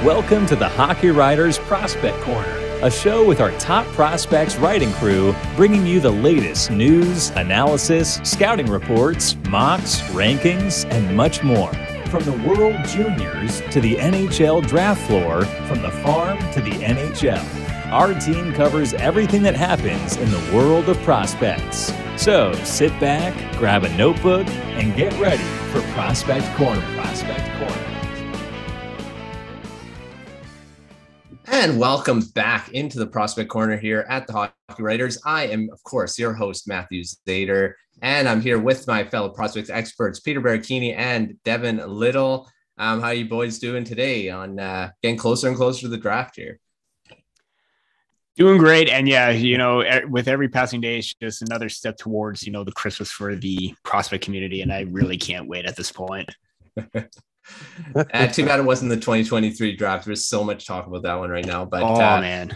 Welcome to the Hockey Writers Prospect Corner, a show with our top prospects writing crew, bringing you the latest news, analysis, scouting reports, mocks, rankings, and much more. From the World Juniors to the NHL draft floor, from the farm to the NHL, our team covers everything that happens in the world of prospects. So sit back, grab a notebook, and get ready for Prospect Corner. And welcome back into the Prospect Corner here at the Hockey Writers. I am, of course, your host, Matthew Zator, and I'm here with my fellow prospects experts, Peter Baracchini and Devin Little. How are you boys doing today on getting closer and closer to the draft here? Doing great. And yeah, with every passing day, it's just another step towards, the Christmas for the prospect community. And I really can't wait at this point. Too bad it wasn't the 2023 draft. There's so much talk about that one right now. But man,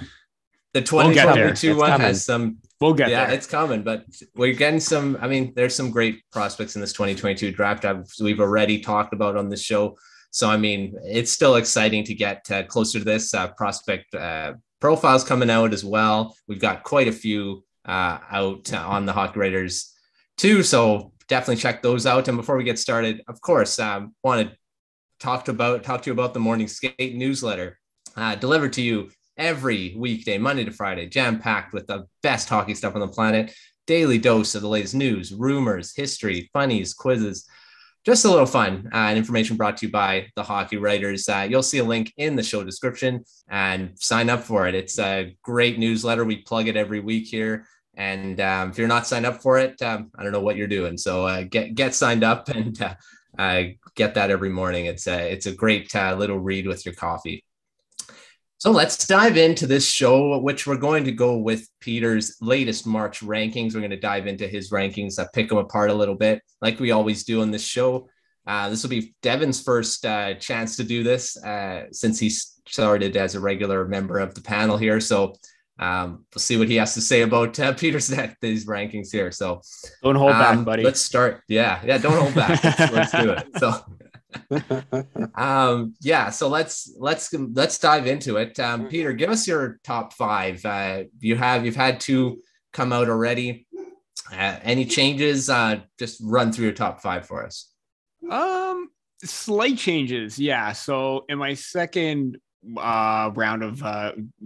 the 2022 one has some. We'll get there. It's coming, but we're getting some. I mean, there's some great prospects in this 2022 draft. We've already talked about on this show. So I mean, it's still exciting to get closer to this. Prospect profiles coming out as well. We've got quite a few out on the Hockey Writers too. So definitely check those out. And before we get started, of course, want to talk to you about the Morning Skate newsletter delivered to you every weekday, Monday to Friday, jam-packed with the best hockey stuff on the planet. Daily dose of the latest news, rumors, history, funnies, quizzes, just a little fun and information brought to you by the Hockey Writers. You'll see a link in the show description and sign up for it. It's a great newsletter. We plug it every week here. And if you're not signed up for it, I don't know what you're doing. So get signed up and get that every morning. It's a great little read with your coffee. So let's dive into this show, which we're going to go with Peter's latest March rankings. We're going to dive into his rankings, pick them apart a little bit, like we always do on this show. This will be Devin's first chance to do this since he started as a regular member of the panel here. So we'll see what he has to say about Peter's these rankings here. So don't hold back, buddy. Let's start. Yeah. Don't hold back. Let's do it. So so let's dive into it. Peter, give us your top five. You've had two come out already. Any changes? Just run through your top five for us. Slight changes. Yeah. So in my second round of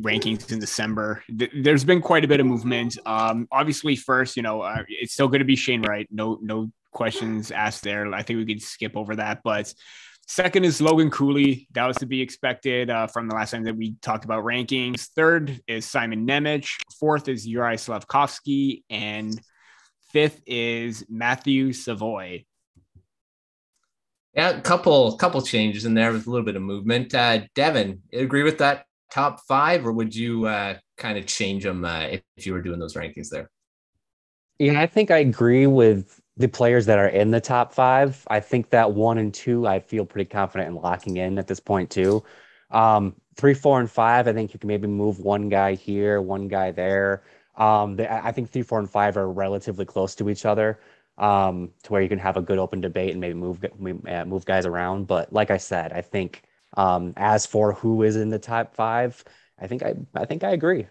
rankings in December, there's been quite a bit of movement. Obviously first, it's still going to be Shane Wright. No questions asked there. I think we could skip over that. But second is Logan Cooley. That was to be expected from the last time that we talked about rankings. Third is Simon Nemec. Fourth is Juraj Slafkovsky. And fifth is Matthew Savoy. Yeah, a couple changes in there with a little bit of movement. Devin, agree with that top five, or would you kind of change them if you were doing those rankings there? Yeah, I think I agree with the players that are in the top five. I think that 1 and 2, I feel pretty confident in locking in at this point too. 3, 4, and 5, I think you can maybe move one guy here, one guy there. I think 3, 4, and 5 are relatively close to each other. To where you can have a good open debate and maybe move guys around. But like I said, I think as for who is in the top five, I think I agree.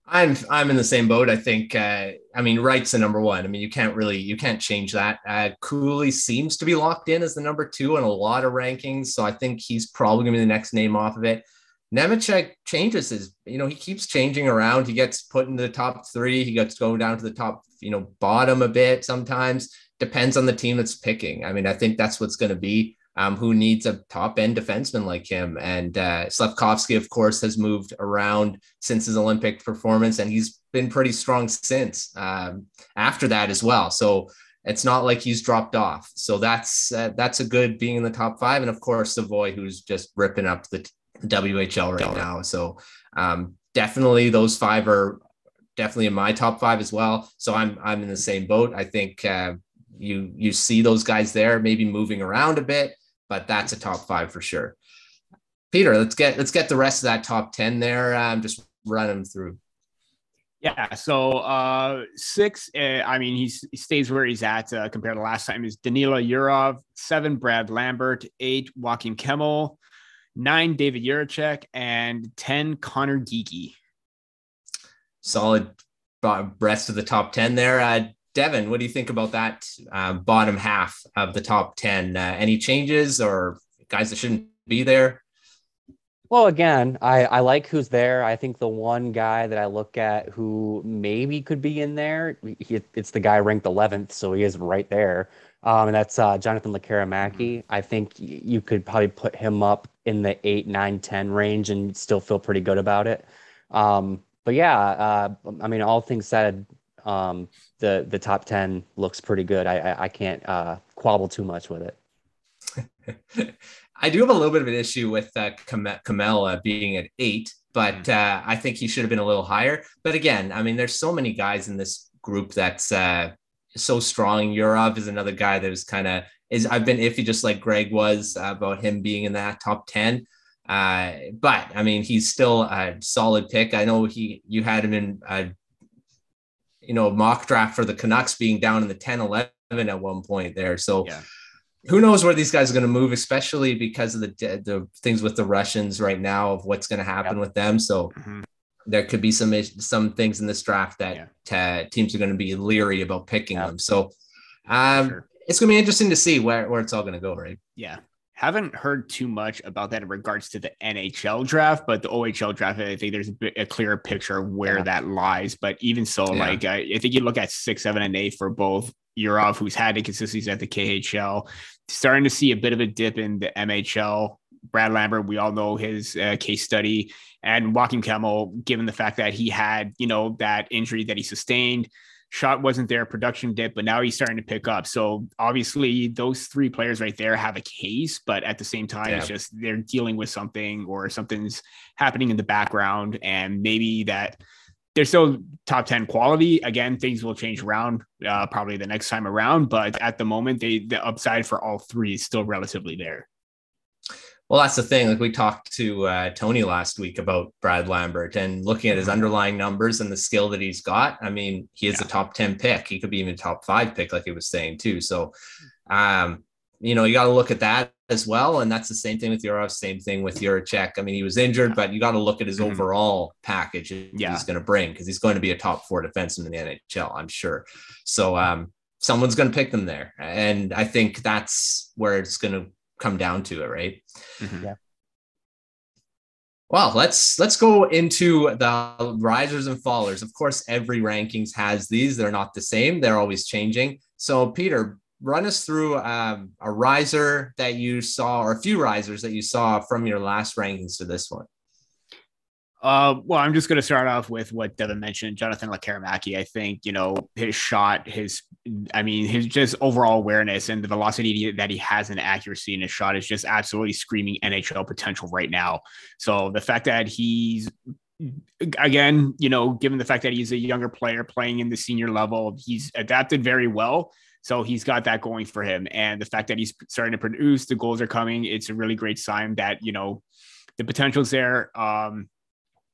I'm in the same boat. I think Wright's the number one. I mean, you can't change that. Cooley seems to be locked in as the number 2 in a lot of rankings, so I think he's probably gonna be the next name off of it. Nemec changes he keeps changing around. He gets put in the top 3. He gets going down to the top, bottom a bit sometimes. Depends on the team that's picking. I mean, I think that's what's going to be. Who needs a top end defenseman like him? And Slafkovsky, of course, has moved around since his Olympic performance, and he's been pretty strong since after that as well. So it's not like he's dropped off. So that's a good being in the top 5. And of course, Savoy, who's just ripping up the WHL right now. So definitely those 5 are definitely in my top 5 as well. So I'm in the same boat. I think you see those guys there maybe moving around a bit, but that's a top 5 for sure. Peter, let's get the rest of that top 10 there. Just run them through. Yeah. So 6, I mean, he stays where he's at compared to last time is Danila Yurov, 7, Brad Lambert, 8, Joachim Kemmel, 9, David Jiricek, and 10, Connor Geeky. Solid rest of the top 10 there. Devin, what do you think about that bottom half of the top 10? Any changes or guys that shouldn't be there? Well, again, I like who's there. I think the one guy that I look at who maybe could be in there, it's the guy ranked 11th, so he is right there. And that's Jonathan Lekaramaki. I think you could probably put him up in the 8, 9, 10 range and still feel pretty good about it. But yeah, I mean, all things said, the top 10 looks pretty good. I can't quabble too much with it. I do have a little bit of an issue with Kamel being at 8, but I think he should have been a little higher. But again, I mean, there's so many guys in this group that's so strong. Yurov is another guy that is I've been iffy, just like Greg was about him being in that top 10. But I mean, he's still a solid pick. I know you had him in mock draft for the Canucks being down in the 10-11 at one point there. So yeah. Who knows where these guys are going to move, especially because of the things with the Russians right now of what's going to happen with them. So there could be some things in this draft that teams are going to be leery about picking them. So it's going to be interesting to see where it's all going to go, right? Yeah. Haven't heard too much about that in regards to the NHL draft, but the OHL draft, I think there's a clearer picture of where that lies. But even so, I think you look at 6, 7, and 8 for both Yurov, who's had inconsistencies at the KHL, starting to see a bit of a dip in the MHL. Brad Lambert, we all know his case study, and Joachim Kemmel, given the fact that he had, that injury that he sustained. Shot wasn't there, production dip, but now he's starting to pick up. So obviously those 3 players right there have a case, but at the same time, it's just they're dealing with something or something's happening in the background, and maybe that they're still top 10 quality. Again, things will change around probably the next time around, but at the moment, the upside for all 3 is still relatively there. Well, that's the thing. Like we talked to Tony last week about Brad Lambert and looking at his underlying numbers and the skill that he's got. I mean, he is a top 10 pick. He could be even a top 5 pick, like he was saying too. So, you got to look at that as well. And that's the same thing with Yurov, same thing with Jiricek. I mean, he was injured, but you got to look at his overall package he's going to bring, because he's going to be a top 4 defenseman in the NHL, I'm sure. So someone's going to pick them there. And I think that's where it's going to come down to it, right? Yeah. Well, let's go into the risers and fallers. Of course, every rankings has these. They're not the same. They're always changing. So, Peter, run us through a riser that you saw, or a few risers that you saw from your last rankings to this one. Well, I'm just going to start off with what Devin mentioned, Jonathan Lekaramaki. I think, his shot, his just overall awareness and the velocity that he has and accuracy in his shot is just absolutely screaming NHL potential right now. So the fact that he's, again, given the fact that he's a younger player playing in the senior level, he's adapted very well. So he's got that going for him. And the fact that he's starting to produce, the goals are coming. It's a really great sign that, the potential's there.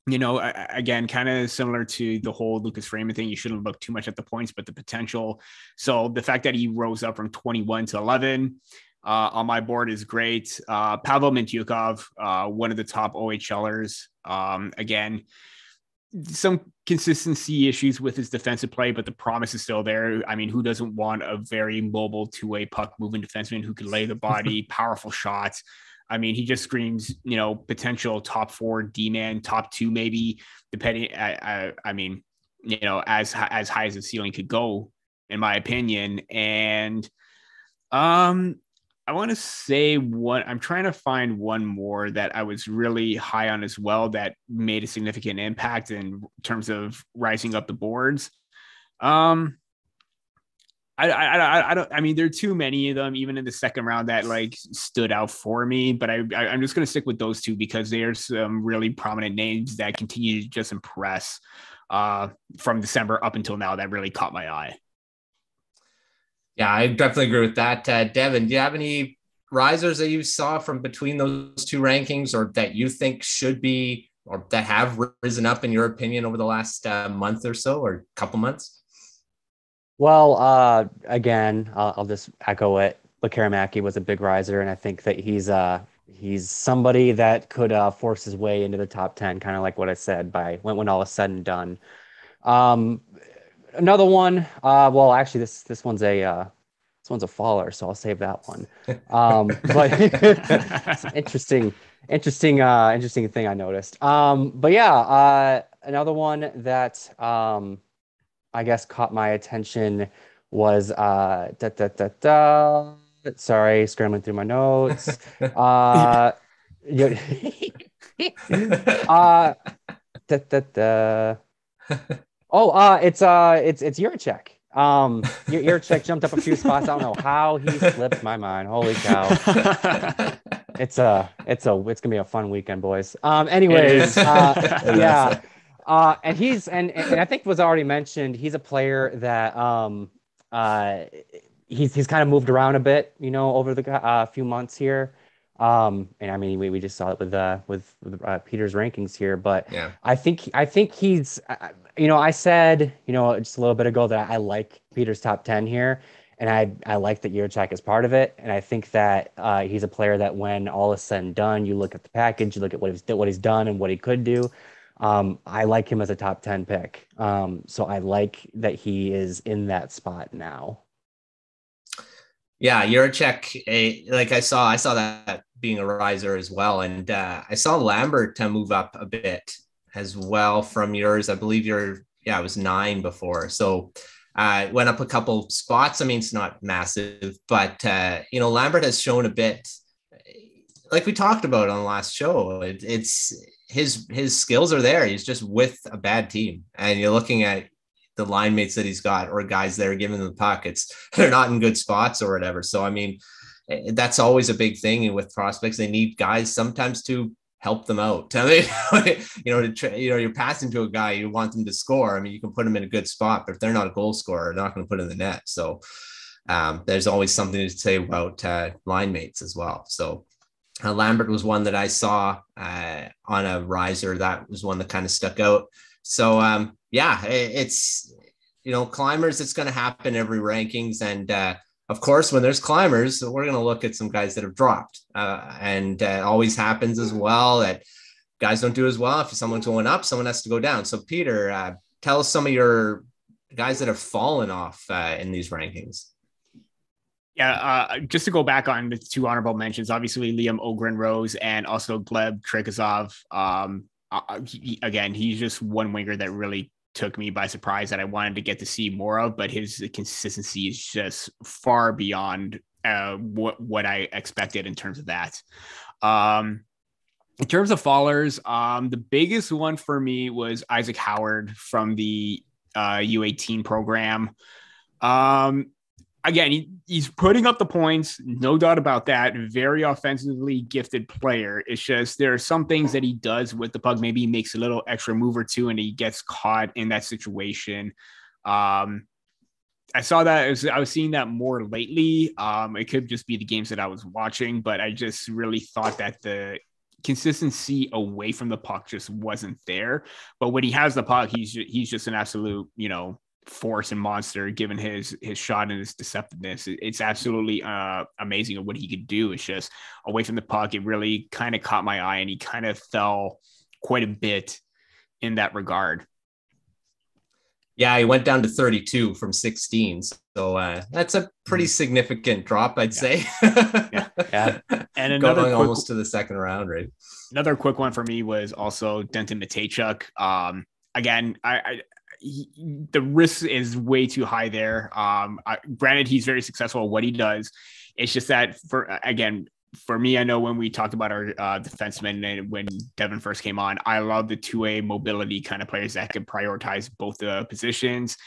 Again, kind of similar to the whole Lucas Raymond thing. You shouldn't look too much at the points, but the potential. So the fact that he rose up from 21 to 11 on my board is great. Pavel Mintyukov, one of the top OHLers. Again, some consistency issues with his defensive play, but the promise is still there. I mean, who doesn't want a very mobile two-way puck moving defenseman who can lay the body, powerful shots? I mean, he just screams, potential top 4 D-man, top 2, maybe, depending. I mean, as high as the ceiling could go, in my opinion. And I want to say I'm trying to find one more that I was really high on as well that made a significant impact in terms of rising up the boards. I mean, there are too many of them, even in the second round, that stood out for me. But I'm just going to stick with those 2 because there's some really prominent names that continue to just impress from December up until now that really caught my eye. Yeah, I definitely agree with that. Devin, do you have any risers that you saw from between those 2 rankings, or that you think should be or that have risen up in your opinion over the last month or so, or couple months? Well, again, I'll just echo it. Lekaramaki was a big riser, and I think that he's somebody that could force his way into the top 10, kind of like what I said by when all is said and done. Another one, well, actually, this one's a faller, so I'll save that one. But it's an interesting thing I noticed. But yeah, another one that I guess caught my attention was sorry, scrambling through my notes. You- uh, it's Juracek. Juracek jumped up a few spots. I don't know how he slipped my mind. Holy cow. It's gonna be a fun weekend, boys. Anyways, yeah. And I think was already mentioned, he's a player that he's kind of moved around a bit, over the few months here. And I mean, we just saw it with Peter's rankings here, but yeah, I think he's, I said, just a little bit ago that I like Peter's top 10 here, and I like that Juracek is part of it. And I think that he's a player that when all is said and done, you look at the package, you look at what he's done and what he could do. I like him as a top 10 pick. So I like that he is in that spot now. Yeah, Juracek, like I saw that being a riser as well. And I saw Lambert move up a bit as well from yours. I believe it was 9 before. So went up a couple spots. I mean, it's not massive, but Lambert has shown a bit, like we talked about on the last show. It's his skills are there. He's just with a bad team. And you're looking at the line mates that he's got, or guys that are giving them the puck, they're not in good spots or whatever. So, I mean, that's always a big thing. And with prospects, they need guys sometimes to help them out. I mean, you're passing to a guy, you want them to score. I mean, you can put them in a good spot, but if they're not a goal scorer, they're not going to put in the net. So there's always something to say about line mates as well. So Lambert was one that I saw on a riser. That was one that kind of stuck out. So it's, climbers, it's going to happen every rankings. And of course, when there's climbers, we're going to look at some guys that have dropped. And it always happens as well that guys don't do as well. If someone's going up, someone has to go down. So Peter, tell us some of your guys that have fallen off in these rankings. Yeah, just to go back on the 2 honorable mentions, obviously Liam Ogren-Rose and also Gleb Trekazov. Again, he's just one winger that really took me by surprise that I wanted to get to see more of, but his consistency is just far beyond what I expected in terms of that. In terms of fallers, the biggest one for me was Isaac Howard from the U18 program. Again, he's putting up the points, no doubt about that. Very offensively gifted player. It's just there are some things that he does with the puck. Maybe he makes a little extra move or two and he gets caught in that situation. I saw that I was seeing that more lately. It could just be the games that I was watching, but I just really thought that the consistency away from the puck just wasn't there. But when he has the puck, he's just an absolute, force and monster given his shot and his deceptiveness. It's absolutely amazing at what he could do. It's just away from the puck, it really kind of caught my eye, and he kind of fell quite a bit in that regard. Yeah, he went down to 32 from 16. So that's a pretty significant drop, I'd say. Yeah. And another going almost to the second round, right? Another quick one for me was also Denton Matejchuk. Again, the risk is way too high there. Granted, he's very successful at what he does. It's just that for me, I know when we talked about our defensemen and when Devin first came on, I love the two-way mobility kind of players that can prioritize both the positions.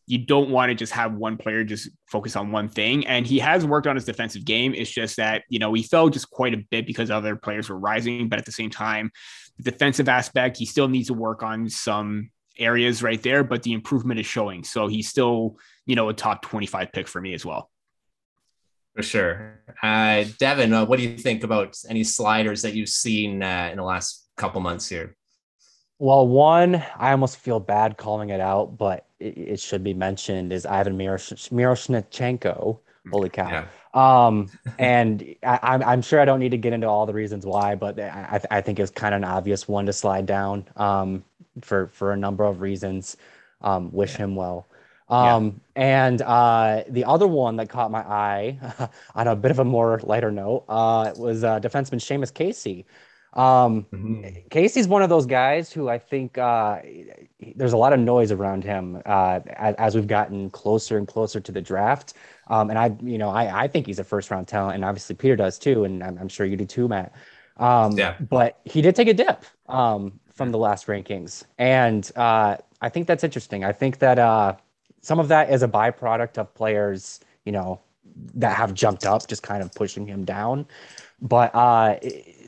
You don't want to just have one player just focus on one thing. And he has worked on his defensive game. It's just that, he fell just quite a bit because other players were rising. But at the same time, the defensive aspect, he still needs to work on some areas right there, but the improvement is showing. So he's still, a top 25 pick for me as well. For sure. Devin, what do you think about any sliders that you've seen in the last couple months here? Well, one, I almost feel bad calling it out, but it should be mentioned is Ivan Miroshnichenko. Holy cow. Yeah. And I'm sure I don't need to get into all the reasons why, but I think it was kind of an obvious one to slide down for a number of reasons. Wish him well. And the other one that caught my eye on a bit of a more lighter note was defenseman Seamus Casey. Casey's one of those guys who I think there's a lot of noise around him as we've gotten closer and closer to the draft. And I think he's a first round talent, and obviously Peter does too, and I'm sure you do too, Matt. But he did take a dip from the last rankings, and I think that's interesting. I think that some of that is a byproduct of players, that have jumped up, just kind of pushing him down. But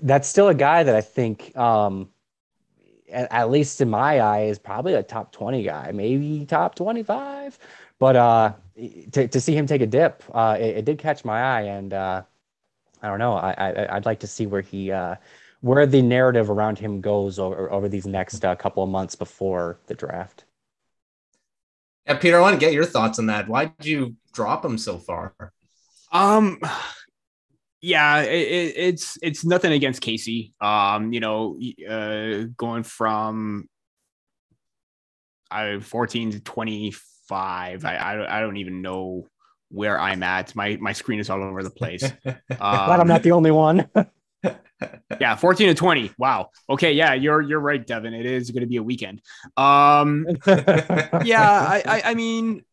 that's still a guy that I think, at least in my eye, is probably a top 20 guy, maybe top 25. But to see him take a dip, it did catch my eye, and I don't know. I'd like to see where the narrative around him goes over these next couple of months before the draft. Yeah, Peter, I want to get your thoughts on that. Why did you drop him so far? Yeah, it's nothing against Casey. Going from 14 to 25, I don't even know where I'm at. My screen is all over the place. Glad I'm not the only one. Yeah, 14 to 20. Wow. Okay, yeah, you're right, Devin. It is going to be a weekend. Yeah, I mean,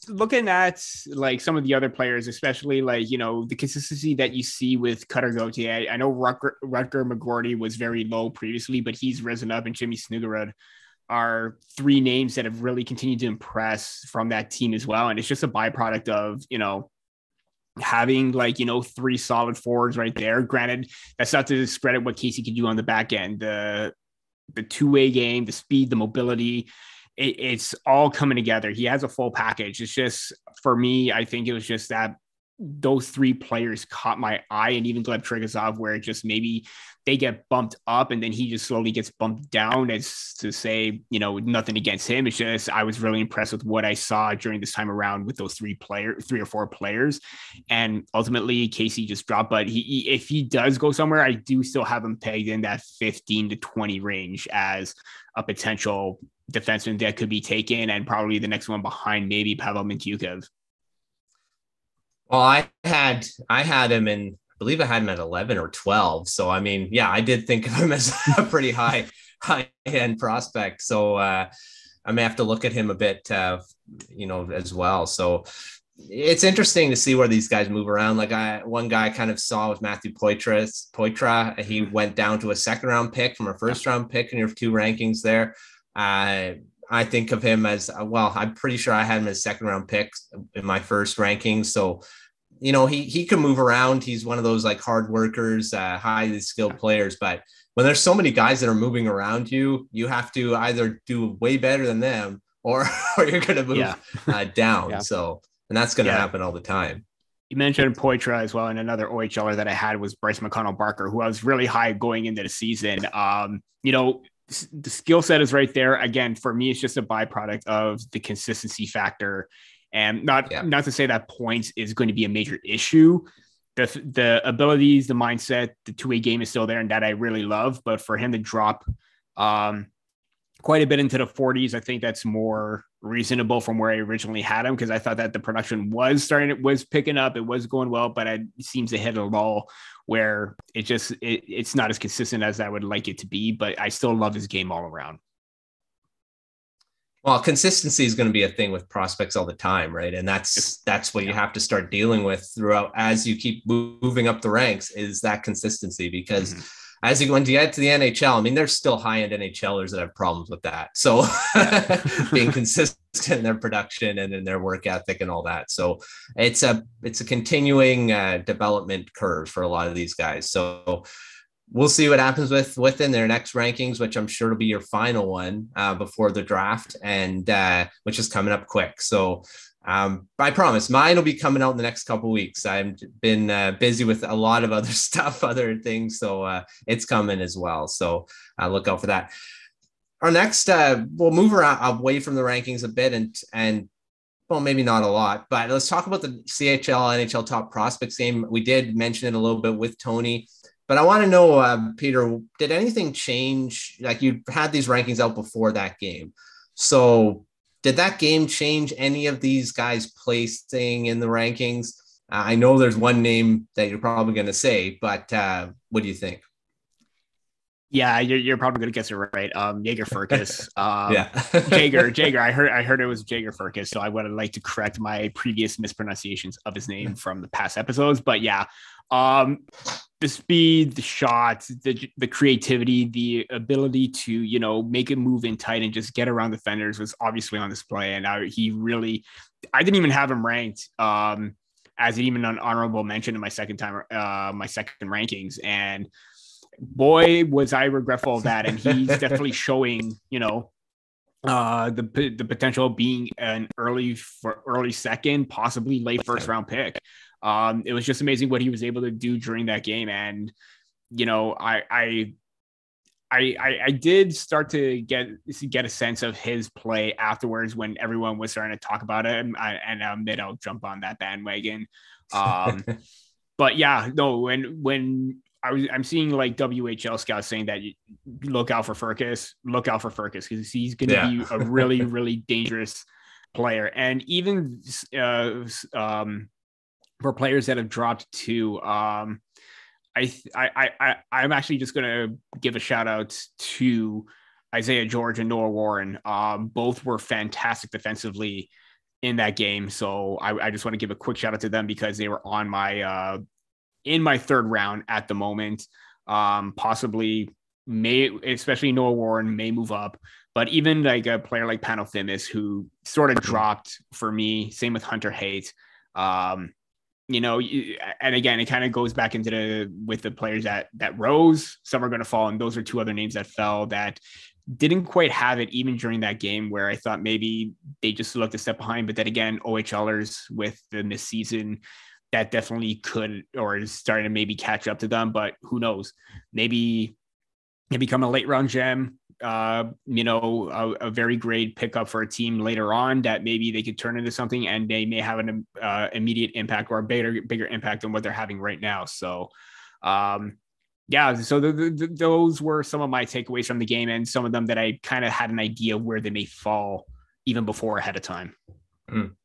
looking at like some of the other players, especially like, the consistency that you see with Cutter Gauthier. I know Rutger McGroarty was very low previously, but he's risen up, and Jimmy Snuggerud are three names that have really continued to impress from that team as well. And it's just a byproduct of, having three solid forwards right there. Granted, that's not to discredit what Casey can do on the back end. The two-way game, the speed, the mobility, it's all coming together. He has a full package. It's just, for me, I think it was just that those three players caught my eye, and even Gleb Trigazov, where it just maybe they get bumped up and then he just slowly gets bumped down, as to say, nothing against him. It's just, I was really impressed with what I saw during this time around with those three or four players. And ultimately Casey just dropped, but if he does go somewhere, I do still have him pegged in that 15 to 20 range as a potential defenseman that could be taken, and probably the next one behind maybe Pavel Mintyukov. Well, I had him in, I believe I had him at 11 or 12. So, I mean, yeah, I did think of him as a pretty high end prospect. So I may have to look at him a bit, as well. So it's interesting to see where these guys move around. Like one guy I kind of saw was Matthew Poitras. He went down to a second round pick from a first round pick in your two rankings there. I think of him as, well, I'm pretty sure I had him as second round pick in my first ranking. So, he can move around. He's one of those like hard workers, highly skilled players. But when there's so many guys that are moving around you have to either do way better than them or you're going to move down. Yeah. So, and that's going to happen all the time. You mentioned Poitras as well. And another OHLer that I had was Bryce McConnell-Barker, who I was really high going into the season. The skill set is right there. Again, for me, it's just a byproduct of the consistency factor, and not to say that points is going to be a major issue. The abilities, the mindset, the two-way game is still there, and that I really love. But for him to drop quite a bit into the 40s, I think that's more reasonable from where I originally had him, because I thought that the production was picking up, it was going well, but it seems to hit a lull where it's not as consistent as I would like it to be. But I still love his game all around. Well, consistency is going to be a thing with prospects all the time, right? And that's what you have to start dealing with throughout as you keep moving up the ranks, is that consistency. Because when you get to the NHL, I mean, there's still high-end NHLers that have problems with that. So being consistent in their production and in their work ethic and all that. So it's a continuing development curve for a lot of these guys. So we'll see what happens within their next rankings, which I'm sure will be your final one before the draft, and which is coming up quick. So I promise mine will be coming out in the next couple of weeks. I've been busy with a lot of other stuff, other things. So it's coming as well. So look out for that. Our next, we'll move around away from the rankings a bit and well, maybe not a lot, but let's talk about the CHL NHL Top Prospects Game. We did mention it a little bit with Tony, but I want to know, Peter, did anything change? Like you had these rankings out before that game. So did that game change any of these guys' placing in the rankings? I know there's one name that you're probably going to say, but what do you think? Yeah, you're probably going to guess it right. Jaeger Furcus. Yeah. Jaeger. I heard it was Jaeger Furcus, so I would like to correct my previous mispronunciations of his name from the past episodes. But yeah, the speed, the shots, the creativity, the ability to, make a move in tight and just get around defenders was obviously on display. And I didn't even have him ranked as even an honorable mention in my second rankings. And boy, was I regretful of that. And he's definitely showing, the potential of being an early second, possibly late first round pick. It was just amazing what he was able to do during that game. And, I did start to get a sense of his play afterwards when everyone was starting to talk about him, and I'll jump on that bandwagon. But yeah, no, when I'm seeing like WHL scouts saying that you look out for Furcus because he's going to be a really, really dangerous player. And even for players that have dropped too, I'm actually just going to give a shout out to Isaiah George and Noah Warren. Both were fantastic defensively in that game. So I just want to give a quick shout out to them because they were on my in my third round at the moment. Possibly especially Noah Warren may move up, but even like a player like Panophimus who sort of dropped for me, same with Hunter Haight. And again, it kind of goes back into with the players that rose, some are going to fall. And those are two other names that fell that didn't quite have it even during that game where I thought maybe they just looked a step behind, but then again, OHLers with the missed season, that definitely could or is starting to maybe catch up to them, but who knows? Maybe it become a late round gem, a very great pickup for a team later on that maybe they could turn into something and they may have an immediate impact or a bigger impact than what they're having right now. So, so those were some of my takeaways from the game and some of them that I kind of had an idea of where they may fall even before ahead of time. Mm.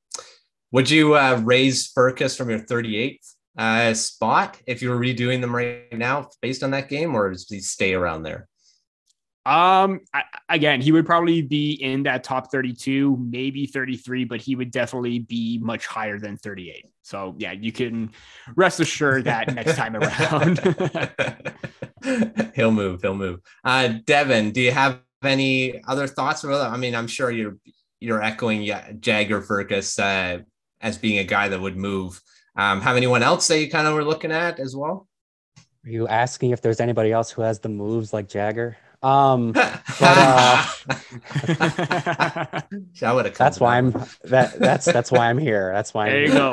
Would you raise Furcus from your 38th spot if you were redoing them right now based on that game, or does he stay around there? Again, he would probably be in that top 32, maybe 33, but he would definitely be much higher than 38. So yeah, you can rest assured that next time around. He'll move. Devin, do you have any other thoughts? I mean, I'm sure you're echoing Jagger Furcus as being a guy that would move. Have anyone else that you kind of were looking at as well? Are you asking if there's anybody else who has the moves like Jagger? That's why I'm here. That's why there you go.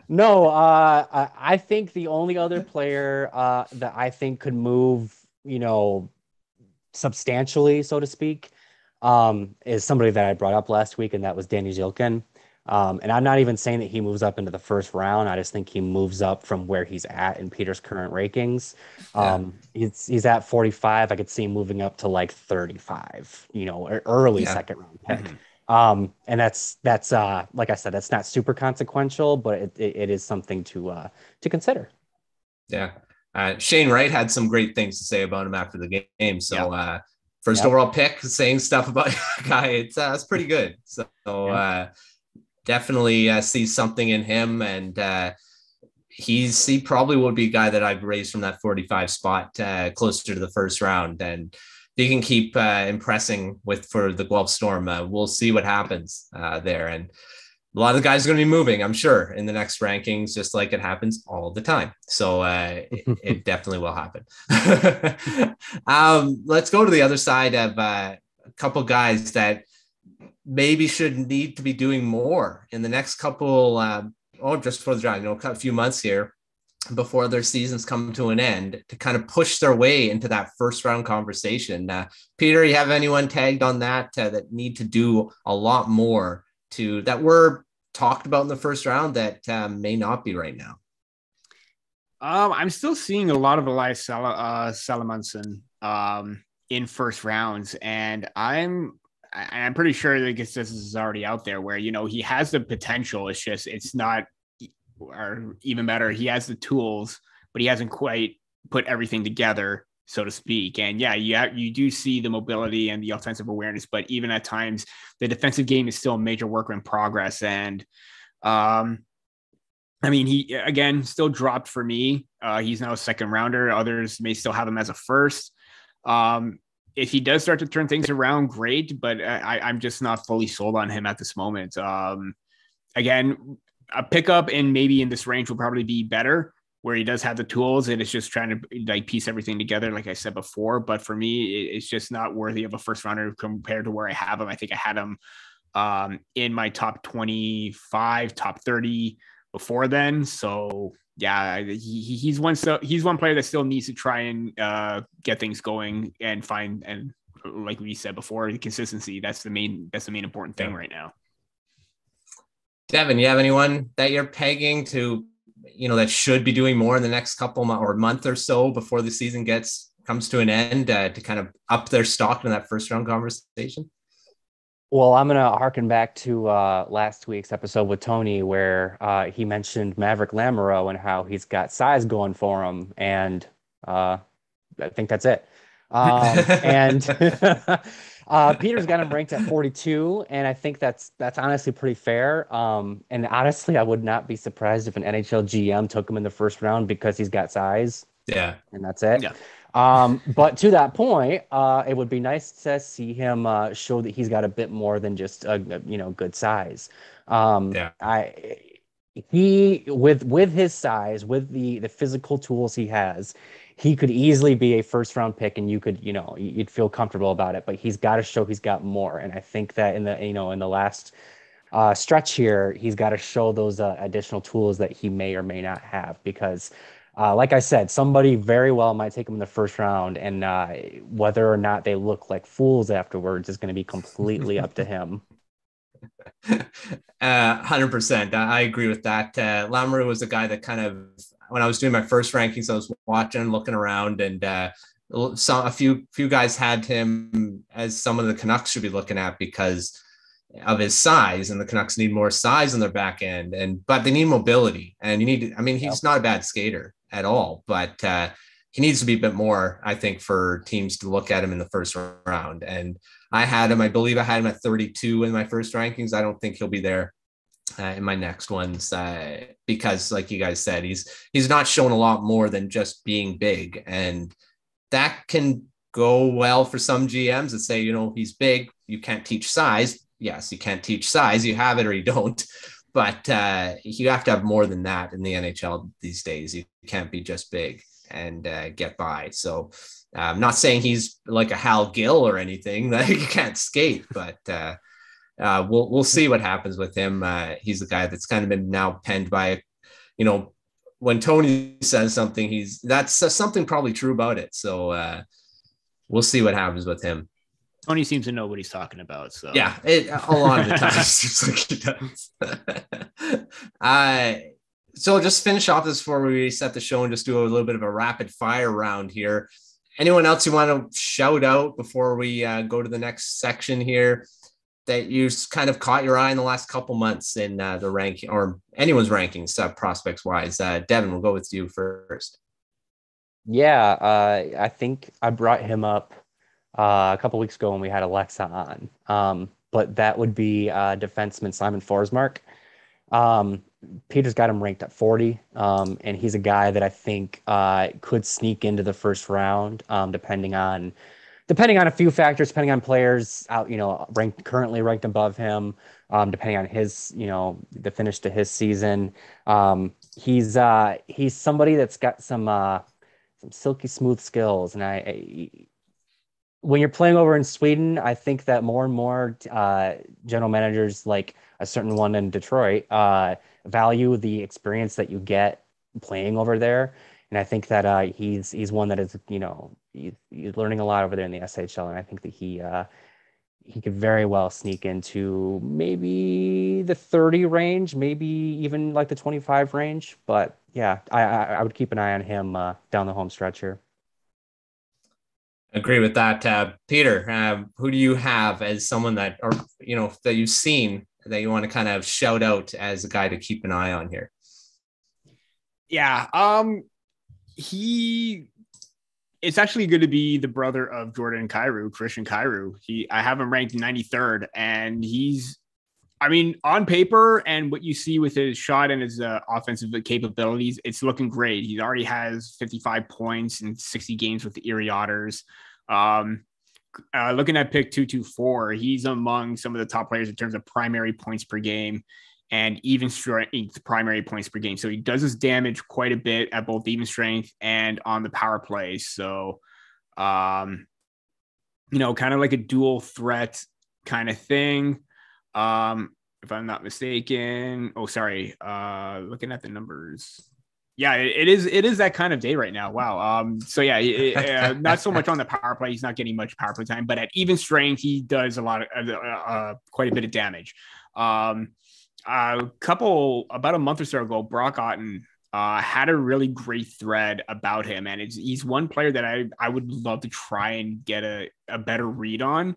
No, I think the only other player that I think could move, substantially, so to speak, is somebody that I brought up last week, and that was Danny Zilkin. And I'm not even saying that he moves up into the first round. I just think he moves up from where he's at in Peter's current rankings. He's at 45. I could see him moving up to like 35, early second round pick. Mm-hmm. And that's like I said, that's not super consequential, but it is something to consider. Yeah. Shane Wright had some great things to say about him after the game. So, first overall pick, saying stuff about a guy, it's pretty good. So, definitely sees something in him, and he probably would be a guy that I've raised from that 45 spot closer to the first round. And if he can keep impressing for the Guelph Storm, we'll see what happens there. And a lot of the guys are going to be moving, I'm sure, in the next rankings, just like it happens all the time. So it definitely will happen. Let's go to the other side of a couple guys that maybe should need to be doing more in the next couple, just for the draft, a few months here before their seasons come to an end, to kind of push their way into that first round conversation. Peter, you have anyone tagged on that need to do a lot more that were talked about in the first round that may not be right now? I'm still seeing a lot of Elias Salamonson in first rounds, and I'm pretty sure that this is already out there where, he has the potential. It's not, or even better, he has the tools, but he hasn't quite put everything together, so to speak. And you do see the mobility and the offensive awareness, but even at times the defensive game is still a major work in progress. And he, again, still dropped for me. He's now a second rounder. Others may still have him as a first. If he does start to turn things around, great, but I'm just not fully sold on him at this moment. Again, a pickup and maybe in this range will probably be better, where he does have the tools and it's just trying to piece everything together, like I said before. But for me, it's just not worthy of a first rounder compared to where I have him. I think I had him in my top 25, top 30 before then. So yeah, he's one player that still needs to try and get things going and find, and like we said before, the consistency. That's the main important thing right now. Devin, you have anyone that you're pegging to, that should be doing more in the next couple or month or so before the season comes to an end, to kind of up their stock in that first round conversation? Well, I'm going to harken back to last week's episode with Tony, where he mentioned Maverick Lamoureux and how he's got size going for him. And I think that's it. And Peter's got him ranked at 42, and I think that's honestly pretty fair. And honestly, I would not be surprised if an NHL GM took him in the first round because he's got size. Yeah, and that's it. Yeah. But to that point, it would be nice to see him show that he's got a bit more than just a good size. He with his size, with the physical tools he has, he could easily be a first round pick, and you'd feel comfortable about it. But he's got to show he's got more, and I think that in the last stretch here, he's got to show those additional tools that he may or may not have, because like I said, somebody very well might take him in the first round, and whether or not they look like fools afterwards is going to be completely up to him. 100%. I agree with that. Lamoureux was a guy that kind of, when I was doing my first rankings, I was watching, looking around, and a few guys had him as someone the Canucks should be looking at because of his size, and the Canucks need more size on their back end, but they need mobility, and he's not a bad skater at all, but he needs to be a bit more, I think, for teams to look at him in the first round. And I believe I had him at 32 in my first rankings. I don't think he'll be there in my next ones, because like you guys said, he's not shown a lot more than just being big, and that can go well for some GMs that say, he's big, you can't teach size. Yes, you can't teach size, you have it or you don't, but you have to have more than that in the NHL these days. You can't be just big and get by. So I'm not saying he's like a Hal Gill or anything that he can't skate, but we'll see what happens with him. He's the guy that's kind of been now penned by, when Tony says something, that's something probably true about it. So we'll see what happens with him. Tony seems to know what he's talking about. So yeah, a lot of the time it seems like he does. So just finish off this before we reset the show and just do a little bit of a rapid fire round here. Anyone else you want to shout out before we go to the next section here that you kind of caught your eye in the last couple months in the ranking, or anyone's rankings, prospects wise? Devin, we'll go with you first. Yeah, I think I brought him up a couple weeks ago when we had Alexa on, but that would be defenseman Simon Forsmark. Peter's got him ranked at 40, and he's a guy that I think could sneak into the first round, depending on a few factors, depending on players out, currently ranked above him, depending on his, the finish to his season. He's somebody that's got some silky smooth skills, and when you're playing over in Sweden, I think that more and more general managers, like a certain one in Detroit, value the experience that you get playing over there. And I think that he's one that is, he's learning a lot over there in the SHL, and I think that he could very well sneak into maybe the 30 range, maybe even like the 25 range. But yeah, I would keep an eye on him down the home stretch here. Agree with that. Peter, who do you have as someone that, or, that you've seen that you want to kind of shout out as a guy to keep an eye on here? Yeah. It's actually good to be the brother of Jordan Kyrou, Christian Kyrou. I have him ranked 93rd, and on paper and what you see with his shot and his offensive capabilities, it's looking great. He already has 55 points in 60 games with the Erie Otters. Looking at pick 224, he's among some of the top players in terms of primary points per game and even strength primary points per game. So he does his damage quite a bit at both even strength and on the power play. So, kind of like a dual threat kind of thing. If I'm not mistaken. Looking at the numbers. Yeah, it is that kind of day right now. Wow. Not so much on the power play. He's not getting much power play time, but at even strength, he does a lot of quite a bit of damage. About a month or so ago, Brock Otten had a really great thread about him, and he's one player that I would love to try and get a better read on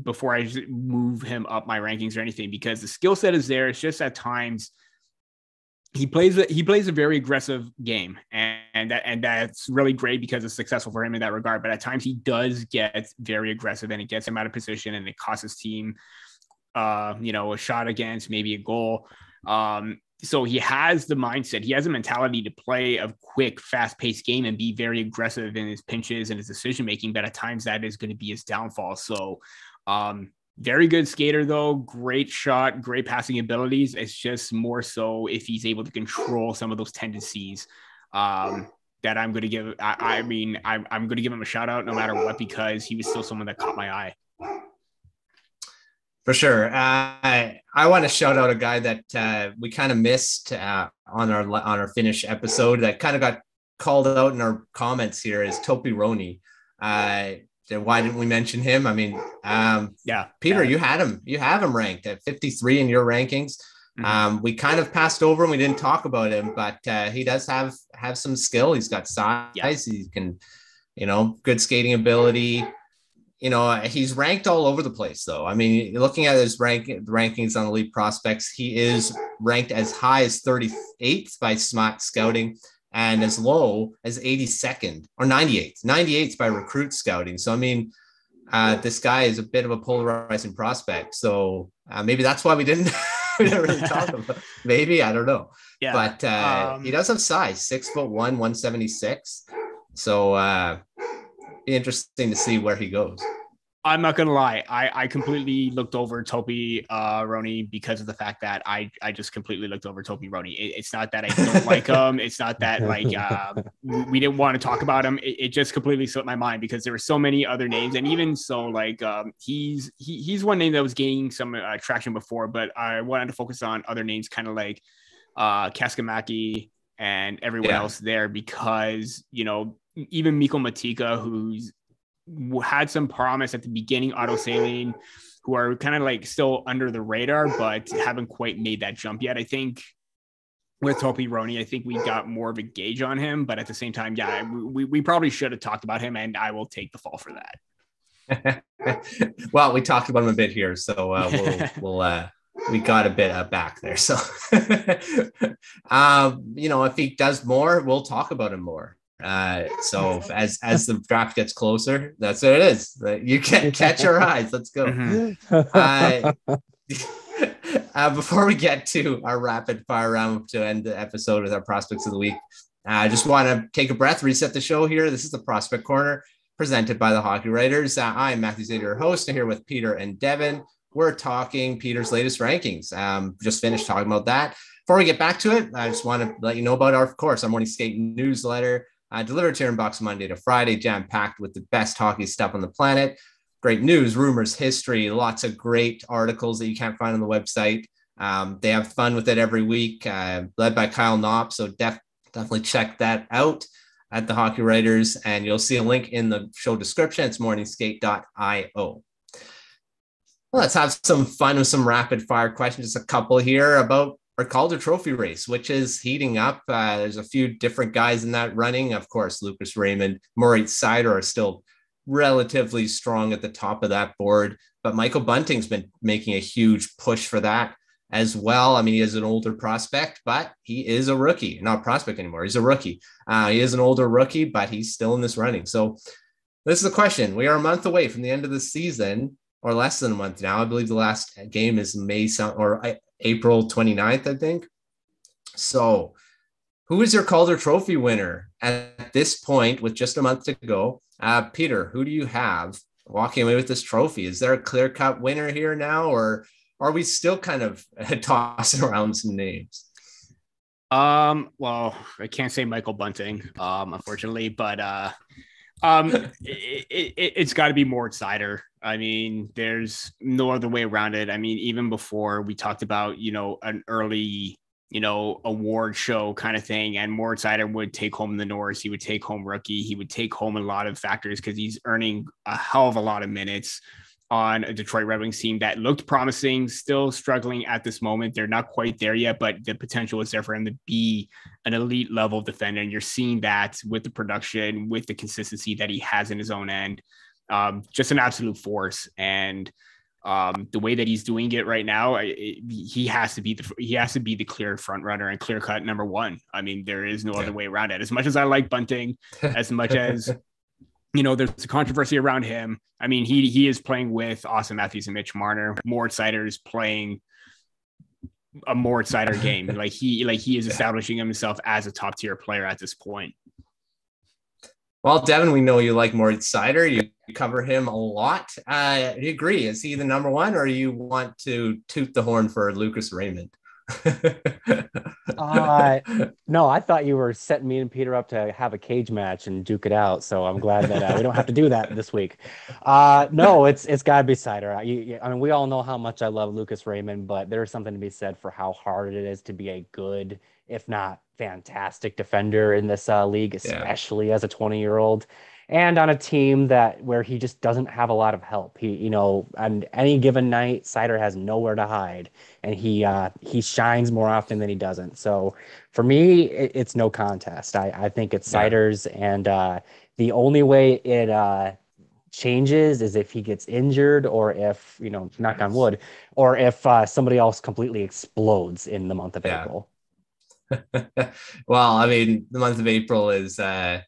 before I move him up my rankings or anything, because the skill set is there. It's just at times he plays a very aggressive game, and that's really great because it's successful for him in that regard. But at times he does get very aggressive, and it gets him out of position, and it costs his team, a shot against, maybe a goal. So he has the mindset, he has a mentality to play a quick, fast-paced game and be very aggressive in his pinches and his decision-making, but at times that is going to be his downfall. So very good skater, though. Great shot, great passing abilities. It's just more so if he's able to control some of those tendencies that I'm going to give. I'm going to give him a shout out no matter what, because he was still someone that caught my eye. For sure. I want to shout out a guy that we kind of missed on our Finnish episode that kind of got called out in our comments here is Topi Roni. Why didn't we mention him? Peter, you have him ranked at 53 in your rankings. Mm-hmm. We kind of passed over him. We didn't talk about him, but he does have some skill. He's got size. Yeah. He can, good skating ability. He's ranked all over the place, though. Looking at his rankings on Elite Prospects, he is ranked as high as 38th by Smart Scouting and as low as 82nd or 98th by Recruit Scouting. So, this guy is a bit of a polarizing prospect. So maybe that's why we didn't really talk about it. Maybe, I don't know. Yeah. But he does have size, 6'1", 176. So be interesting to see where he goes. I'm not gonna lie, I completely looked over Topi Roni because of the fact that I just completely looked over Topi Roni. It's not that I don't like him. It's not that we didn't want to talk about him. It just completely slipped my mind because there were so many other names, and even so, he's one name that was gaining some traction before, but I wanted to focus on other names, kind of like Kaskamaki and everyone else there, because even Mikko Matika, who's had some promise at the beginning, Otto Salin, who are kind of still under the radar, but haven't quite made that jump yet. I think with Topi Roni, I think we got more of a gauge on him, but at the same time, we probably should have talked about him, and I will take the fall for that. Well, we talked about him a bit here, so we got a bit back there. So, if he does more, we'll talk about him more. So as the draft gets closer, that's what it is. You can catch our eyes. Let's go. Before we get to our rapid fire round to end the episode with our prospects of the week, I just want to take a breath, reset the show here. This is the Prospect Corner presented by the Hockey Writers. I'm Matthew Zator, your host, and here with Peter and Devin. We're talking Peter's latest rankings. Just finished talking about that. Before we get back to it, I just want to let you know about our morning skate newsletter. Delivered to your inbox Monday to Friday, jam-packed with the best hockey stuff on the planet. Great news, rumors, history, lots of great articles that you can't find on the website. They have fun with it every week, led by Kyle Knopp. So definitely check that out at the Hockey Writers, and you'll see a link in the show description. It's morningskate.io. Well, let's have some fun with some rapid fire questions. Just a couple here about our Calder Trophy race, which is heating up. There's a few different guys in that running. Of course, Lucas Raymond, Moritz, Seider are still relatively strong at the top of that board, but Michael Bunting's been making a huge push for that as well. I mean, he is an older prospect, but he is a rookie, not prospect anymore. He's a rookie. He is an older rookie, but he's still in this running. So this is the question. We are a month away from the end of the season, or less than a month now. I believe the last game is April 29th, I think. So who is your Calder Trophy winner at this point with just a month to go? Peter, who do you have walking away with this trophy? Is there a clear-cut winner here now, or are we still kind of tossing around some names? Well, I can't say Michael Bunting, unfortunately, but it's got to be Moritz Seider. I mean, there's no other way around it. I mean, even before we talked about, an early, award show kind of thing, and Moritz Seider would take home the Norris. He would take home rookie. He would take home a lot of factors because he's earning a hell of a lot of minutes on a Detroit Red Wings team that looked promising, still struggling at this moment. They're not quite there yet, but the potential is there for him to be an elite level defender. And you're seeing that with the production, with the consistency that he has in his own end. Just an absolute force. And the way that he's doing it right now, he has to be the clear front runner and clear cut number one. I mean, there is no other way around it. As much as I like Bunting, as much as there's a controversy around him. I mean, he is playing with Austin Matthews and Mitch Marner. Moritz Seider is playing a Moritz Seider game. He is establishing himself as a top tier player at this point. Well, Devin, we know you like Moritz Seider. You cover him a lot. Do you agree? Is he the number one, or you want to toot the horn for Lucas Raymond? No, I thought you were setting me and Peter up to have a cage match and duke it out. So I'm glad that we don't have to do that this week. No, it's got to be Seider. I mean, we all know how much I love Lucas Raymond, but there's something to be said for how hard it is to be a good, if not fantastic, defender in this league, especially as a 20-year-old. And on a team where he just doesn't have a lot of help. He, on any given night, Seider has nowhere to hide, and he shines more often than he doesn't. So for me, it's no contest. I think it's Seider's, and the only way it changes is if he gets injured, or if, knock on wood, or if somebody else completely explodes in the month of April. Well, I mean, the month of April is a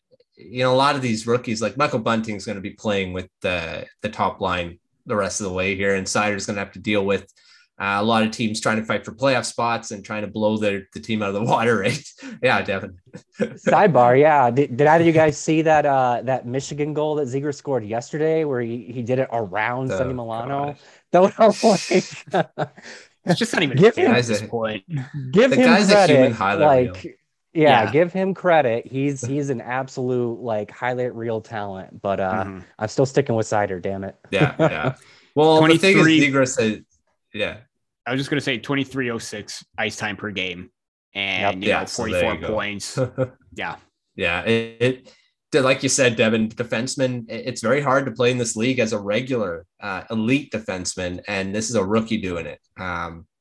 lot of these rookies, like Michael Bunting, is going to be playing with the top line the rest of the way here, and Seider's going to have to deal with a lot of teams trying to fight for playoff spots and trying to blow the team out of the water, right? Yeah, Devin. Sidebar, yeah. Did either of you guys see that Michigan goal that Ziegler scored yesterday, where he did it around Sonny Milano? That was it's just not even fair at this point. Give him credit. A human highlight reel. Yeah, give him credit. He's an absolute highlight reel talent, but I'm still sticking with Seider, damn it. Yeah. Well, the thing is, Ziegler said, I was just gonna say 23:06 ice time per game, and 44 points. Yeah. It like you said, Devin, defenseman. It's very hard to play in this league as a regular elite defenseman, and this is a rookie doing it.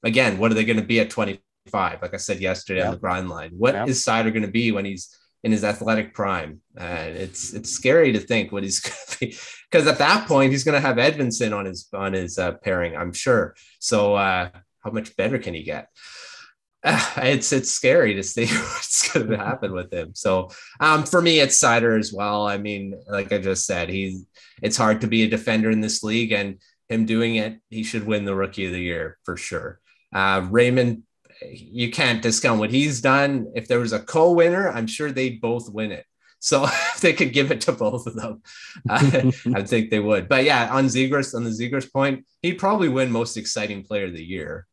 Again, what are they going to be at 25? Like I said yesterday on the grind line, what is Seider going to be when he's in his athletic prime? It's scary to think what he's going to be, because at that point he's going to have Edvinsson on his pairing, I'm sure. So how much better can he get? It's scary to see what's going to happen with him. So for me, it's Seider as well. I mean, like I just said, it's hard to be a defender in this league, and him doing it, he should win the Rookie of the Year for sure. Raymond, you can't discount what he's done. If there was a co-winner, I'm sure they'd both win it. So if they could give it to both of them, I think they would. But yeah, on the Ziegler's point, he'd probably win most exciting player of the year.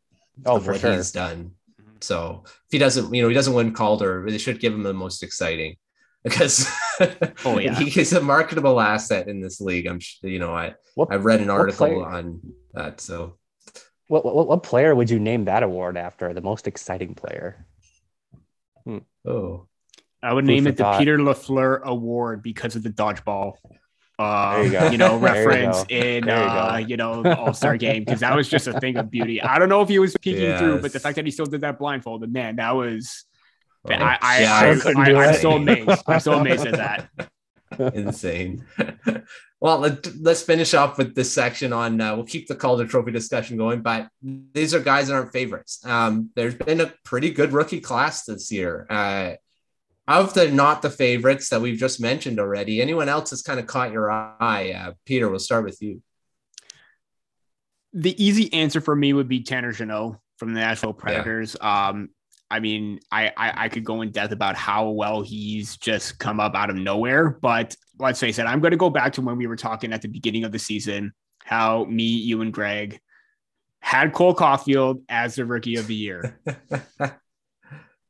Oh, for sure. He's done. So if he doesn't, he doesn't win Calder, they should give him the most exciting. because Oh, yeah. he's a marketable asset in this league. I'm sure, I've read an article on that. So what player would you name that award after? The most exciting player? Oh, I would name it the Peter Lafleur Award because of the dodgeball. There you go. Reference in the All-Star game, because that was just a thing of beauty. I don't know if he was peeking through, but the fact that he still did that blindfolded, man, that was. I'm so amazed. I'm so amazed at that. Insane. Well, let's finish off with this section on. We'll keep the Calder Trophy discussion going, but these are guys that aren't favorites. There's been a pretty good rookie class this year. Of the not the favorites that we've just mentioned already, anyone else has kind of caught your eye? Peter, we'll start with you. The easy answer for me would be Tanner Jeannot from the Nashville Predators. Yeah. I mean, I could go in depth about how well he's just come up out of nowhere, but let's face it, I'm going to go back to when we were talking at the beginning of the season, how me, you, and Greg had Cole Caufield as the rookie of the year.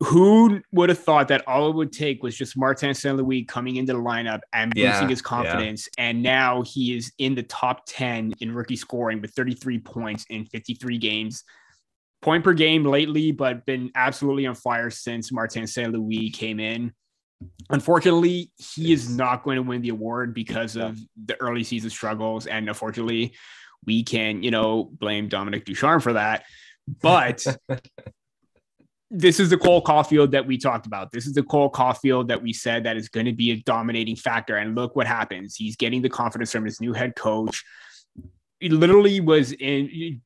Who would have thought that all it would take was just Martin St. Louis coming into the lineup and boosting his confidence, and now he is in the top 10 in rookie scoring with 33 points in 53 games. Point per game lately, but been absolutely on fire since Martin St. Louis came in. Unfortunately, he is not going to win the award because of the early season struggles, and unfortunately, we can, blame Dominic Ducharme for that. But this is the Cole Caufield that we talked about. This is the Cole Caufield that we said that is going to be a dominating factor. And look what happens. He's getting the confidence from his new head coach. He literally probably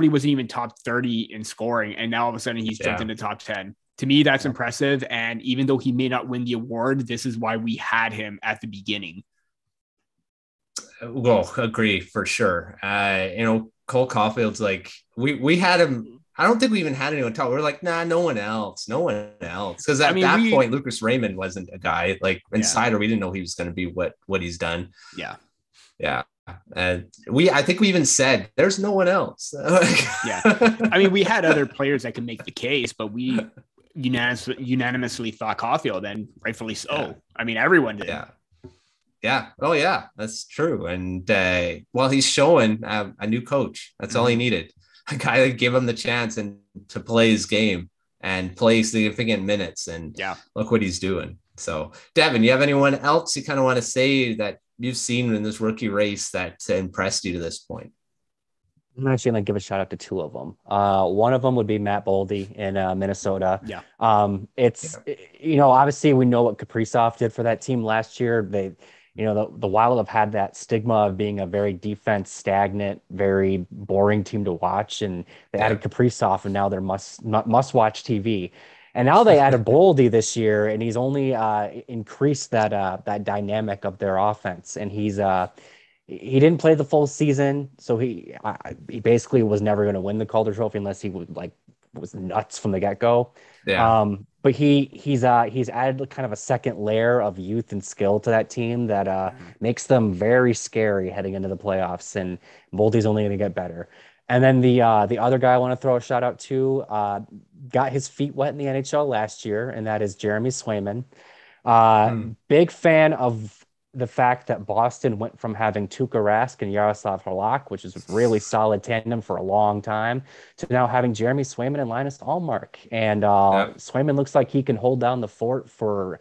wasn't even top 30 in scoring. And now all of a sudden he's jumped into top 10. To me, that's impressive. And even though he may not win the award, this is why we had him at the beginning. Well, agree for sure. Cole Caufield's like, we had him. I don't think we even had anyone talk. We're like, nah, no one else. Because at that point, Lucas Raymond wasn't a guy. Like in Seider, we didn't know he was going to be what he's done. Yeah. And I think we even said there's no one else. Yeah. I mean, we had other players that could make the case, but we unanimously thought Caufield, and rightfully so. Yeah. I mean, everyone did. Yeah. Oh yeah, that's true. And he's showing a new coach. That's all he needed. A guy that gave him the chance and to play his game and play significant minutes. And look what he's doing. So Devin, you have anyone else you kind of want to say that you've seen in this rookie race that impressed you to this point? I'm actually going to give a shout out to two of them. One of them would be Matt Boldy in Minnesota. Yeah. Obviously we know what Kaprizov did for that team last year. They, the Wild have had that stigma of being a very defense stagnant, very boring team to watch. And they added Kaprizov, and now they're must watch TV. And now they added Boldy this year, and he's only increased that dynamic of their offense. And he didn't play the full season, so he basically was never going to win the Calder Trophy unless he was nuts from the get-go. Yeah. But he's added kind of a second layer of youth and skill to that team that makes them very scary heading into the playoffs. And Boldy's only going to get better. And then the other guy I want to throw a shout out to got his feet wet in the NHL last year, and that is Jeremy Swayman. Big fan of the fact that Boston went from having Tuukka Rask and Yaroslav Halak, which is a really solid tandem for a long time, to now having Jeremy Swayman and Linus Ullmark. And Swayman looks like he can hold down the fort for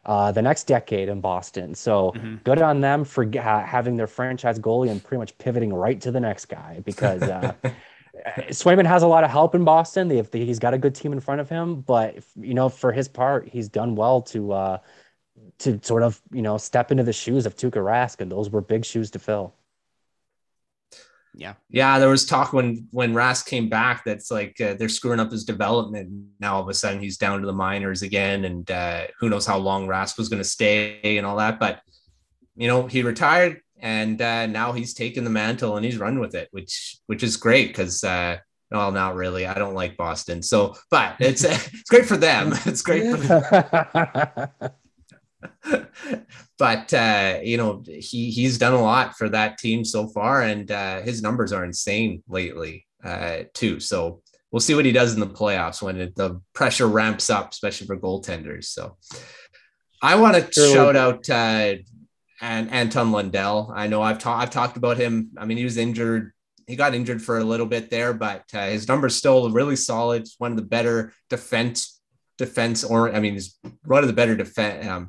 the next decade in Boston. So good on them for having their franchise goalie and pretty much pivoting right to the next guy, because Swayman has a lot of help in Boston. He's got a good team in front of him, but for his part, he's done well to sort of, step into the shoes of Tuukka Rask, and those were big shoes to fill. Yeah. There was talk when Rask came back that's like they're screwing up his development. Now all of a sudden he's down to the minors again, and who knows how long Rask was going to stay and all that. But he retired, and now he's taken the mantle and he's run with it, which is great because well, not really. I don't like Boston, so but it's great for them. It's great for them. But he's done a lot for that team so far, and his numbers are insane lately too. So we'll see what he does in the playoffs when the pressure ramps up, especially for goaltenders. So I want to shout out and Anton Lundell. I know I've talked about him. I mean, he was injured. He got injured for a little bit there, but his numbers still really solid. He's one of the better defense, or I mean, he's one of the better defense.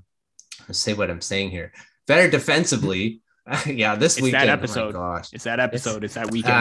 Let's say what I'm saying here. Better defensively. Yeah, this weekend. That episode. Oh my gosh. It's that episode. It's that weekend.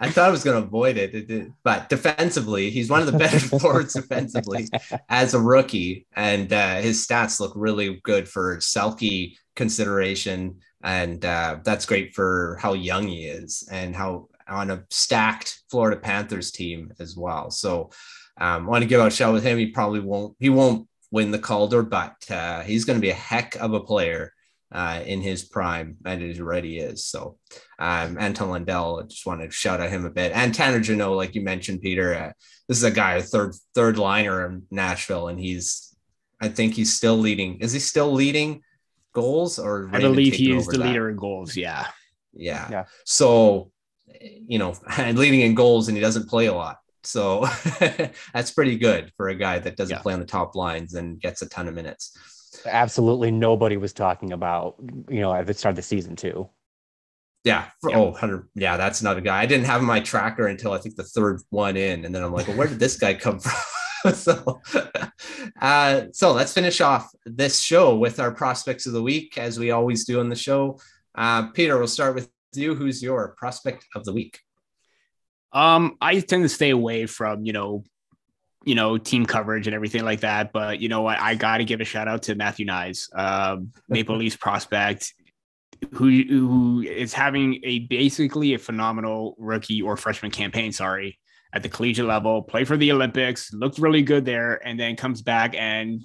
I thought I was going to avoid it, but defensively, he's one of the better forwards defensively as a rookie, and his stats look really good for Selke consideration, and that's great for how young he is and how on a stacked Florida Panthers team as well. So I want to give out a shout with him. He probably won't win the Calder, but he's going to be a heck of a player in his prime, and it already is. So Anton Lundell, I just want to shout at him a bit. And Tanner Jeannot, like you mentioned, Peter, this is a guy, a third liner in Nashville, and I think he's still leading. Is he still leading goals? Or I believe he is the leader in goals. Yeah. So, and leading in goals, and he doesn't play a lot. So that's pretty good for a guy that doesn't play on the top lines and gets a ton of minutes. Absolutely nobody was talking about, at the start of the season too. Yeah. 100. Yeah, that's another guy. I didn't have my tracker until I think the third one in. And then I'm like, well, where did this guy come from? So let's finish off this show with our prospects of the week, as we always do on the show. Peter, we'll start with you. Who's your prospect of the week? I tend to stay away from, team coverage and everything like that. But you know what? I got to give a shout out to Matthew Nyes, Maple Leafs prospect, who is having basically a phenomenal rookie or freshman campaign. At the collegiate level, play for the Olympics, looked really good there, and then comes back and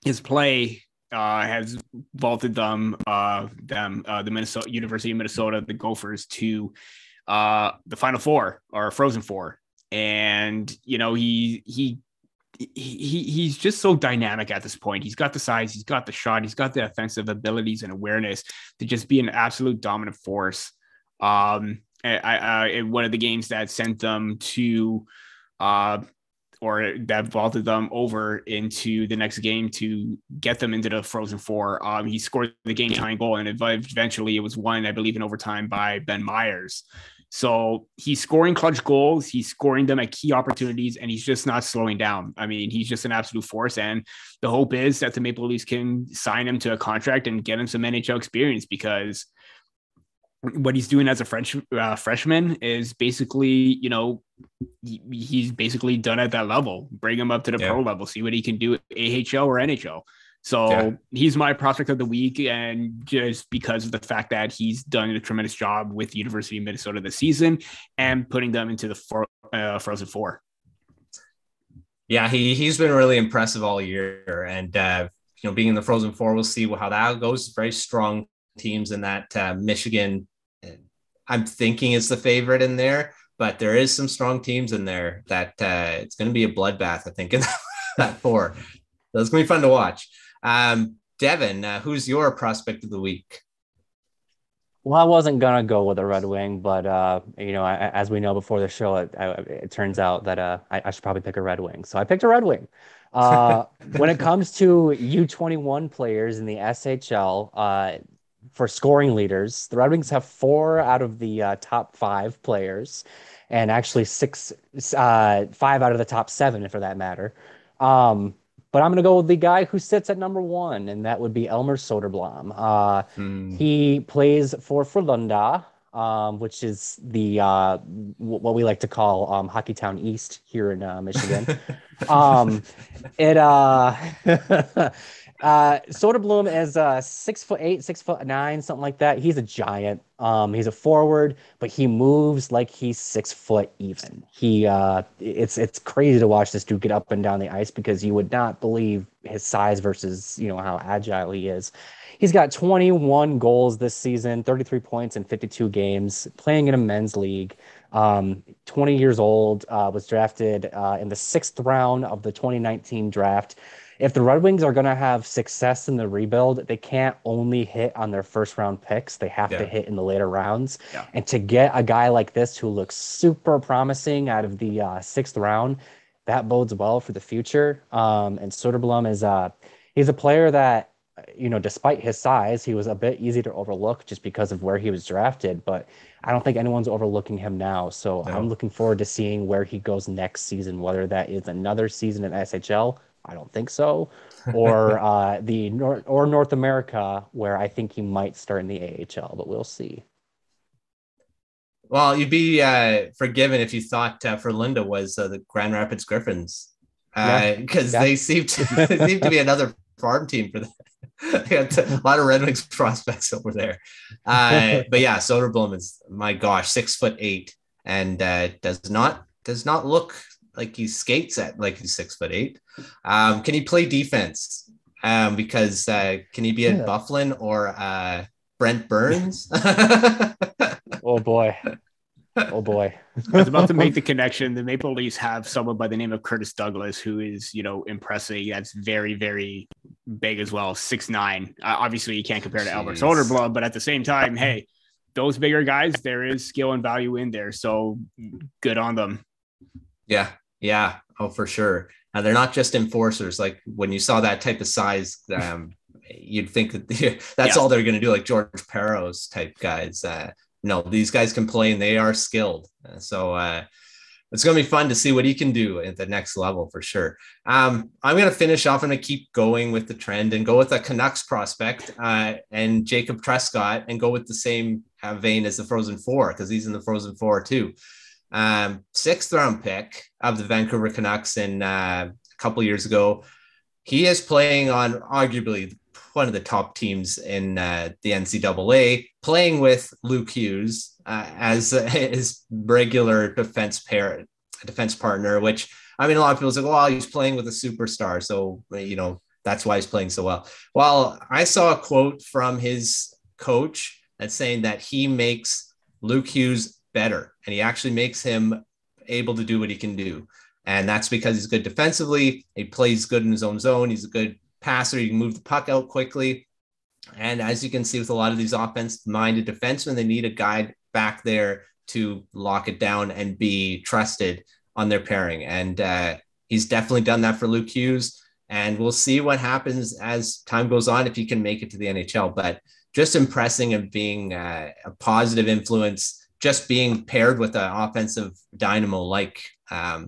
his play has vaulted the Minnesota University of Minnesota, the Gophers, to the Final Four or Frozen Four. And he's just so dynamic at this point. He's got the size, he's got the shot, he's got the offensive abilities and awareness to just be an absolute dominant force. In one of the games that sent them to or that vaulted them over into the next game to get them into the Frozen Four, he scored the game-tying goal, and eventually it was won, I believe, in overtime by Ben Myers. So he's scoring clutch goals. He's scoring them at key opportunities, and he's just not slowing down. I mean, he's just an absolute force. And the hope is that the Maple Leafs can sign him to a contract and get him some NHL experience, because what he's doing as a freshman is basically, he's basically done at that level. Bring him up to the pro level, see what he can do at AHL or NHL. So he's my prospect of the week, and just because of the fact that he's done a tremendous job with the University of Minnesota this season and putting them into the Frozen Four. Yeah, he's been really impressive all year, and being in the Frozen Four, we'll see how that goes. Very strong teams in that. Michigan, I'm thinking, is the favorite in there, but there is some strong teams in there that it's going to be a bloodbath, I think, in that four. So it's going to be fun to watch. Devin, who's your prospect of the week? Well, I wasn't going to go with a Red Wing, but, as we know before the show, it turns out that I should probably pick a Red Wing. So I picked a Red Wing. When it comes to U21 players in the SHL, for scoring leaders, the Red Wings have 4 out of the top 5 players, and actually 5 out of the top 7, for that matter. But I'm going to go with the guy who sits at number 1, and that would be Elmer Soderblom. He plays for Lundell, which is the what we like to call Hockeytown East here in Michigan. Soderblom is 6'8", 6'9", something like that. He's a giant. He's a forward, but he moves like he's 6 foot even. It's crazy to watch this dude get up and down the ice, because you would not believe his size versus how agile he is. He's got 21 goals this season, 33 points in 52 games, playing in a men's league. 20 years old, was drafted in the 6th round of the 2019 draft. If the Red Wings are going to have success in the rebuild, they can't only hit on their first round picks. They have to hit in the later rounds. And to get a guy like this who looks super promising out of the 6th round, that bodes well for the future. And Soderblom is he's a player that, despite his size, he was a bit easy to overlook just because of where he was drafted. But I don't think anyone's overlooking him now. So No. I'm looking forward to seeing where he goes next season, whether that is another season in SHL. I don't think so. Or North America, where I think he might start in the AHL, but we'll see. Well, you'd be forgiven if you thought for Lundell was the Grand Rapids Griffins, because they seem to be another farm team for them. They got a lot of Red Wings prospects over there. But yeah, Soderblom is, my gosh, 6'8", and does not look like he skates at like he's 6'8". Can he play defense? Because can he be a Bufflin or Brent Burns? Oh boy. Oh boy. I was about to make the connection. The Maple Leafs have someone by the name of Curtis Douglas, who is, impressive. That's very, very big as well. 6'9". Obviously you can't compare to Albert Soderblom, but at the same time, hey, those bigger guys, there is skill and value in there. So good on them. Yeah. Yeah. Oh, for sure. They're not just enforcers. Like when you saw that type of size, you'd think that that's all they're going to do, like George Peros type guys. No, these guys can play and they are skilled. So it's going to be fun to see what he can do at the next level for sure. I'm going to finish off. I'm going to keep going with the trend and go with a Canucks prospect and Jacob Trescott, and go with the same vein as the Frozen Four, because he's in the Frozen Four too. 6th round pick of the Vancouver Canucks in a couple years ago. He is playing on arguably one of the top teams in the NCAA, playing with Luke Hughes as his regular defense partner, which, I mean, a lot of people say, well, he's playing with a superstar, so, that's why he's playing so well. Well, I saw a quote from his coach that's saying that he makes Luke Hughes better, and he actually makes him able to do what he can do. And that's because he's good defensively. He plays good in his own zone. He's a good passer. He can move the puck out quickly. And as you can see with a lot of these offensive-minded defensemen, they need a guy back there to lock it down and be trusted on their pairing. And he's definitely done that for Luke Hughes. And we'll see what happens as time goes on if he can make it to the NHL. But just impressing and being a positive influence, just being paired with an offensive dynamo like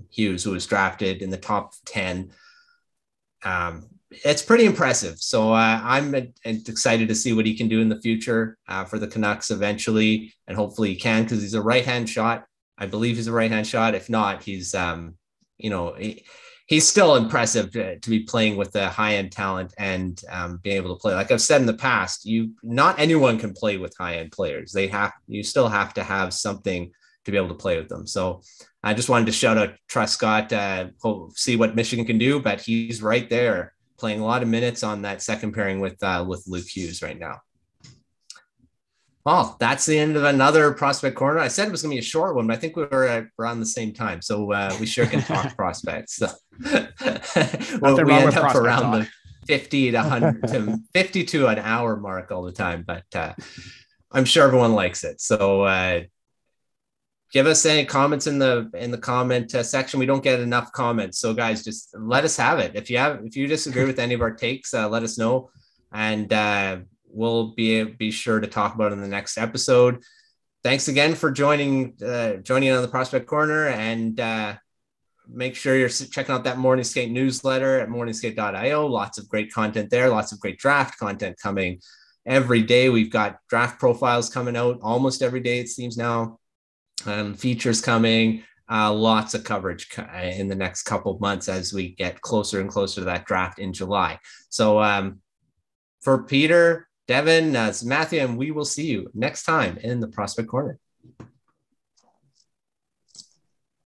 Hughes, who was drafted in the top 10. It's pretty impressive. So I'm excited to see what he can do in the future for the Canucks eventually. And hopefully he can, because he's a right-hand shot. I believe he's a right-hand shot. If not, he's, he's still impressive to be playing with the high-end talent and being able to play. Like I've said in the past, not anyone can play with high-end players. You still have to have something to be able to play with them. So I just wanted to shout out Trescott, see what Michigan can do, but he's right there playing a lot of minutes on that second pairing with Luke Hughes right now. Well, that's the end of another Prospect Corner. I said it was going to be a short one, but I think we were around the same time. So we sure can talk prospects. So we end up around the 50 to 100 to 50 to an hour mark all the time, but I'm sure everyone likes it. So give us any comments in the comment section. We don't get enough comments, so guys, just let us have it. If you disagree with any of our takes, let us know, and we'll be sure to talk about it in the next episode. Thanks again for joining on the Prospect Corner, and make sure you're checking out that Morning Skate newsletter at morningskate.io. Lots of great content there. Lots of great draft content coming every day. We've got draft profiles coming out almost every day, it seems now. Features coming, lots of coverage in the next couple of months as we get closer and closer to that draft in July. So for Peter, Devin, Matthew, and we will see you next time in the Prospect Corner.